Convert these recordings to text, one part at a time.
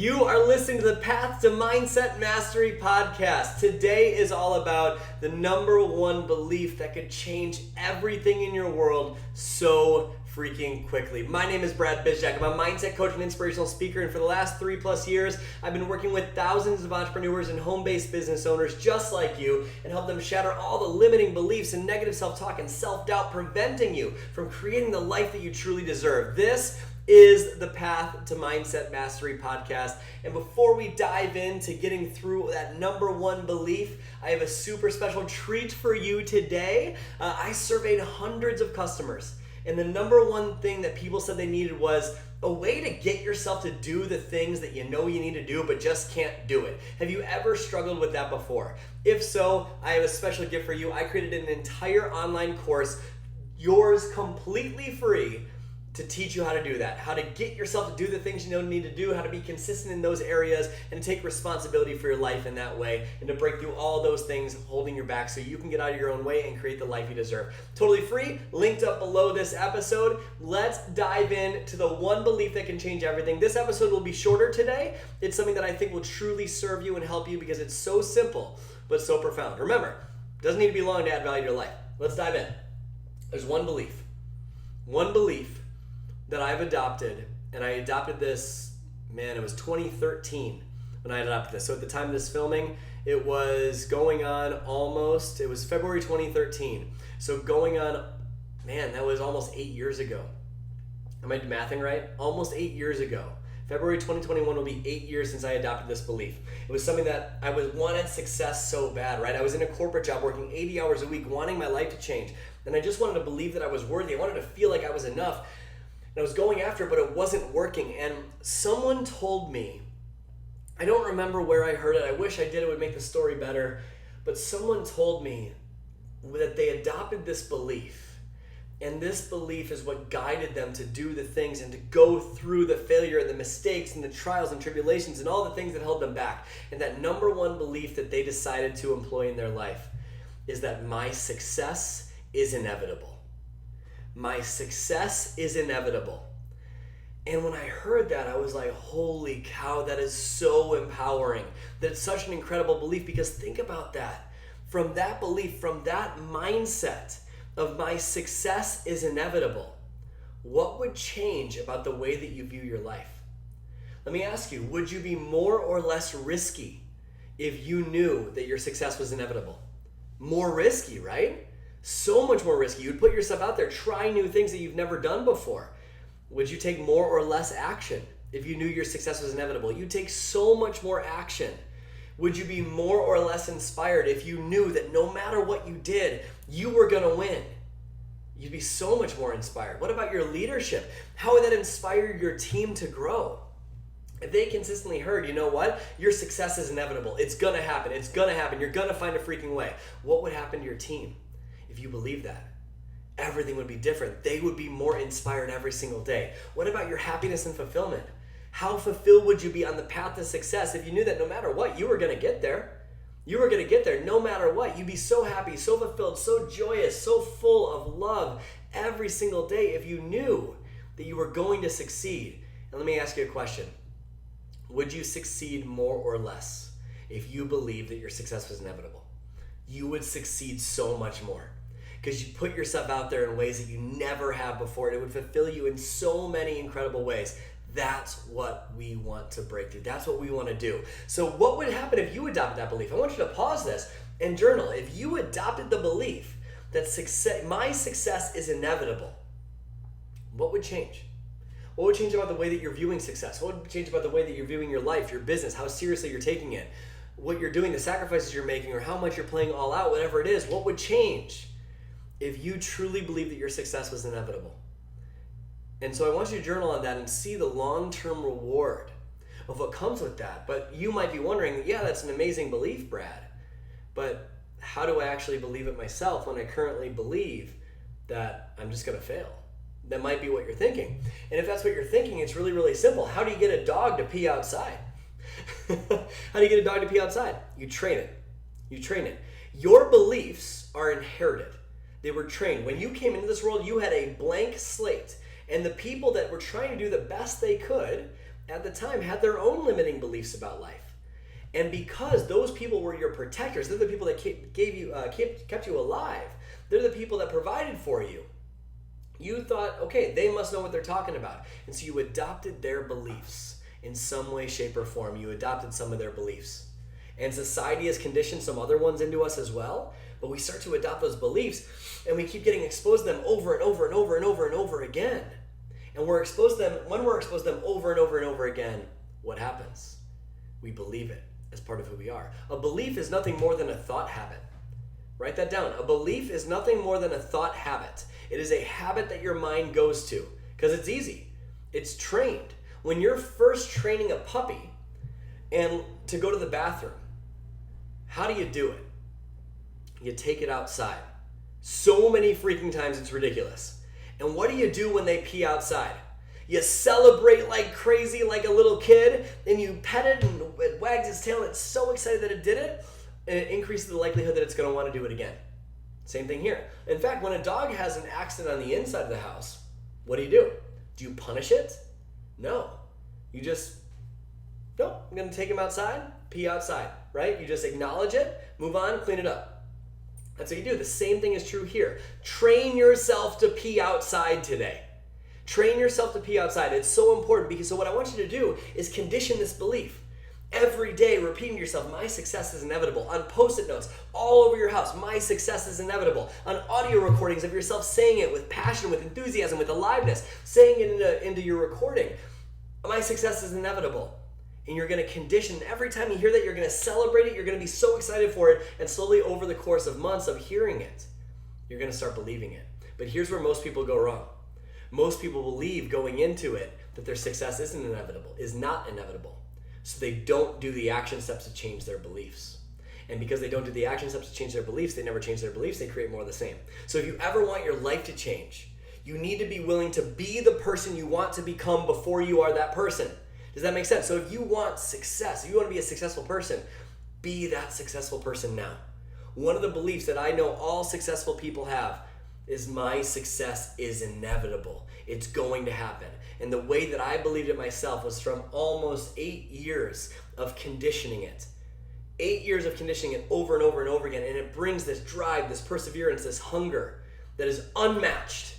You are listening to the Path to Mindset Mastery podcast. Today is all about the number one belief that could change everything in your world so freaking quickly. My name is Brad Bizjack. I'm a mindset coach and inspirational speaker, and for the last 3+ years, I've been working with thousands of entrepreneurs and home-based business owners just like you and help them shatter all the limiting beliefs and negative self-talk and self-doubt preventing you from creating the life that you truly deserve. This is the Path to Mindset Mastery podcast. And before we dive into getting through that number one belief, I have a super special treat for you today. I surveyed hundreds of customers, and the number one thing that people said they needed was a way to get yourself to do the things that you know you need to do but just can't do it. Have you ever struggled with that before? If so, I have a special gift for you. I created an entire online course, yours completely free, to teach you how to do that, how to get yourself to do the things you know you need to do, how to be consistent in those areas, and to take responsibility for your life in that way, and to break through all those things holding you back so you can get out of your own way and create the life you deserve. Totally free, linked up below this episode. Let's dive in to the one belief that can change everything. This episode will be shorter today. It's something that I think will truly serve you and help you because it's so simple, but so profound. Remember, it doesn't need to be long to add value to your life. Let's dive in. There's one belief that I've adopted, and I adopted this, it was 2013 when I adopted this. So at the time of this filming, it was going on it was February 2013. So going on, that was almost 8 years ago. Am I mathing right? Almost 8 years ago. February 2021 will be 8 years since I adopted this belief. It was something that I wanted success so bad, right? I was in a corporate job working 80 hours a week, wanting my life to change. And I just wanted to believe that I was worthy. I wanted to feel like I was enough. And I was going after it, but it wasn't working. And someone told me, I don't remember where I heard it. I wish I did. It would make the story better. But someone told me that they adopted this belief. And this belief is what guided them to do the things and to go through the failure and the mistakes and the trials and tribulations and all the things that held them back. And that number one belief that they decided to employ in their life is that my success is inevitable. My success is inevitable. And when I heard that, I was like, holy cow, that is so empowering. That's such an incredible belief, because think about that. From that belief, from that mindset of my success is inevitable, what would change about the way that you view your life? Let me ask you, would you be more or less risky if you knew that your success was inevitable? More risky, right? So much more risky. You'd put yourself out there, try new things that you've never done before. Would you take more or less action if you knew your success was inevitable? You'd take so much more action. Would you be more or less inspired if you knew that no matter what you did, you were going to win? You'd be so much more inspired. What about your leadership? How would that inspire your team to grow? If they consistently heard, you know what? Your success is inevitable. It's going to happen. It's going to happen. You're going to find a freaking way. What would happen to your team? If you believe that, everything would be different. They would be more inspired every single day. What about your happiness and fulfillment? How fulfilled would you be on the path to success if you knew that no matter what, you were going to get there? You were going to get there no matter what. You'd be so happy, so fulfilled, so joyous, so full of love every single day if you knew that you were going to succeed. And let me ask you a question. Would you succeed more or less if you believed that your success was inevitable? You would succeed so much more, because you put yourself out there in ways that you never have before, and it would fulfill you in so many incredible ways. That's what we want to break through. That's what we want to do. So what would happen if you adopted that belief? I want you to pause this and journal. If you adopted the belief that my success is inevitable, what would change? What would change about the way that you're viewing success? What would change about the way that you're viewing your life, your business, how seriously you're taking it, what you're doing, the sacrifices you're making, or how much you're playing all out, whatever it is? What would change if you truly believe that your success was inevitable? And so I want you to journal on that and see the long-term reward of what comes with that. But you might be wondering, yeah, that's an amazing belief, Brad, but how do I actually believe it myself when I currently believe that I'm just going to fail? That might be what you're thinking. And if that's what you're thinking, it's really, really simple. How do you get a dog to pee outside? How do you get a dog to pee outside? You train it. Your beliefs are inherited. They were trained. When you came into this world, you had a blank slate. And the people that were trying to do the best they could at the time had their own limiting beliefs about life. And because those people were your protectors, they're the people that kept you alive. They're the people that provided for you. You thought, okay, they must know what they're talking about. And so you adopted their beliefs in some way, shape, or form. You adopted some of their beliefs. And society has conditioned some other ones into us as well. But we start to adopt those beliefs, and we keep getting exposed to them over and over and over and over and over again. And when we're exposed to them over and over and over again, what happens? We believe it as part of who we are. A belief is nothing more than a thought habit. Write that down. A belief is nothing more than a thought habit. It is a habit that your mind goes to because it's easy. It's trained. When you're first training a puppy and to go to the bathroom, how do you do it? You take it outside. So many freaking times it's ridiculous. And what do you do when they pee outside? You celebrate like crazy, like a little kid, and you pet it and it wags its tail and it's so excited that it did it, and it increases the likelihood that it's going to want to do it again. Same thing here. In fact, when a dog has an accident on the inside of the house, what do? Do you punish it? No. You just, no, I'm going to take him outside, pee outside, right? You just acknowledge it, move on, clean it up. That's what you do. The same thing is true here. Train yourself to pee outside today. Train yourself to pee outside. It's so important because so what I want you to do is condition this belief. Every day repeating to yourself, my success is inevitable. On Post-it notes all over your house, my success is inevitable. On audio recordings of yourself saying it with passion, with enthusiasm, with aliveness, saying it into your recording. My success is inevitable. And you're going to condition. Every time you hear that, you're going to celebrate it. You're going to be so excited for it. And slowly over the course of months of hearing it, you're going to start believing it. But here's where most people go wrong. Most people believe going into it that their success is not inevitable. So they don't do the action steps to change their beliefs. And because they don't do the action steps to change their beliefs, they never change their beliefs, they create more of the same. So if you ever want your life to change, you need to be willing to be the person you want to become before you are that person. Does that make sense? So if you want success, if you want to be a successful person, be that successful person now. One of the beliefs that I know all successful people have is my success is inevitable. It's going to happen. And the way that I believed it myself was from almost 8 years of conditioning it. 8 years of conditioning it over and over and over again. And it brings this drive, this perseverance, this hunger that is unmatched.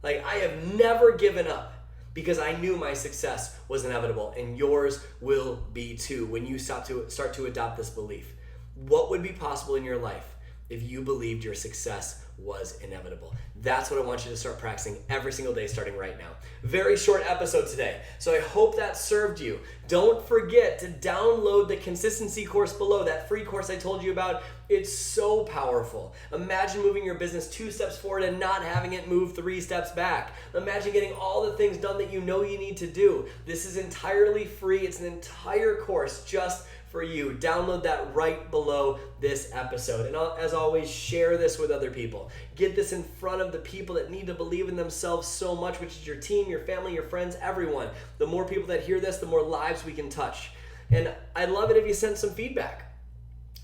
Like I have never given up because I knew my success was inevitable, and yours will be too when you start to adopt this belief. What would be possible in your life if you believed your success was inevitable? That's what I want you to start practicing every single day starting right now. Very short episode today, so I hope that served you. Don't forget to download the consistency course below, that free course I told you about. It's so powerful. Imagine moving your business 2 steps forward and not having it move 3 steps back. Imagine getting all the things done that you know you need to do. This is entirely free. It's an entire course just for you. Download that right below this episode. And as always, share this with other people. Get this in front of the people that need to believe in themselves so much, which is your team, your family, your friends, everyone. The more people that hear this, the more lives we can touch. And I'd love it if you sent some feedback.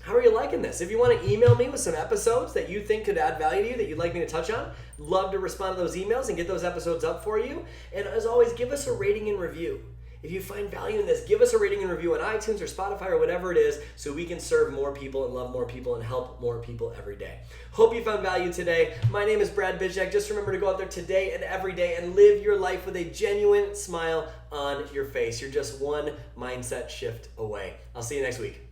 How are you liking this? If you want to email me with some episodes that you think could add value to you, that you'd like me to touch on, love to respond to those emails and get those episodes up for you. And as always, give us a rating and review. If you find value in this, give us a rating and review on iTunes or Spotify or whatever it is so we can serve more people and love more people and help more people every day. Hope you found value today. My name is Brad Bizek. Just remember to go out there today and every day and live your life with a genuine smile on your face. You're just one mindset shift away. I'll see you next week.